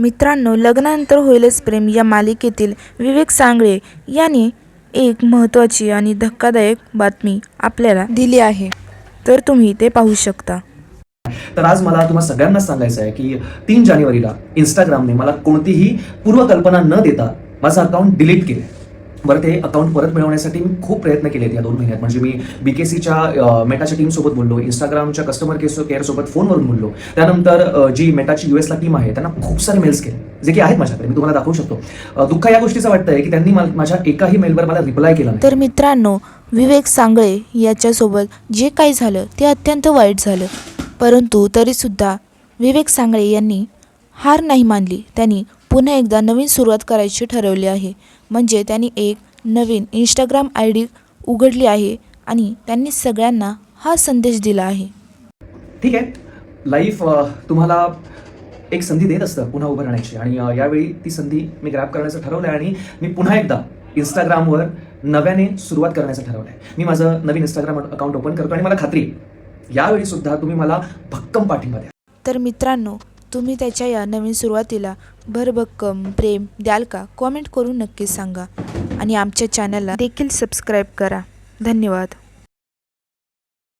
मित्रांनो, लग्नानंतर होईलच प्रेम या मालिकेतील विवेक सांगळे यांनी एक महत्त्वाची आणि धक्कादायक बातमी आपल्याला दिली आहे, तर तुम्ही ते पाहू शकता। तर आज मला तुम्हा सगळ्यांना सांगायचं आहे की 3 जानेवारीला इंस्टाग्रामने मला कोणतीही पूर्वकल्पना न देता माझं अकाउंट डिलीट केलं। बरं, ते अकाउंट परत मिळवण्यासाठी मी खूप प्रयत्न केलेत या 2 महिन्यात। म्हणजे मी BKCच्या मेटाच्या टीमसोबत बोललो, इंस्टाग्रामच्या कस्टमर केअरसोबत फोनवरून बोललो, त्यानंतर जी मेटाची US ला टीम आहे त्यांना खूप सारे मेल्स केले, जे की आहेत माझ्याकडे, मी तुम्हाला दाखवू शकतो। दुःख या गोष्टीचं वाटतंय की त्यांनी माझ्या एकाही मेलवर मला रिप्लाय केला नाही। तर मित्रांनो, विवेक सांगळे याच्यासोबत जे काही झालं ते अत्यंत वाईट झालं, परंतु तरीसुद्धा विवेक सांगळे यांनी हार नाही मानली। त्यांनी पुन्हा एकदा नवीन सुरुवात करायची ठरवली आहे। म्हणजे त्यांनी एक नवीन इंस्टाग्राम ID उघडली आहे आणि त्यांनी सगळ्यांना हा संदेश दिला आहे। ठीक आहे, लाईफ तुम्हाला एक संधी देत असतं पुन्हा उभं राहण्याची, आणि यावेळी ती संधी मी ग्रॅब करण्याचं ठरवलं आहे आणि मी पुन्हा एकदा इंस्टाग्रामवर नव्याने सुरुवात करण्याचं ठरवलं आहे। मी माझं नवीन इंस्टाग्राम अकाउंट ओपन करतो आणि मला खात्री आहे यावेळी सुद्धा तुम्ही मला भक्कम पाठिंबा द्या। तर मित्रांनो, तुम्ही त्याच्या या नवीन सुरुवातीला भरभक्कम प्रेम द्याल का? कॉमेंट करून नक्कीच सांगा आणि आमच्या चॅनलला देखील सबस्क्राईब करा। धन्यवाद।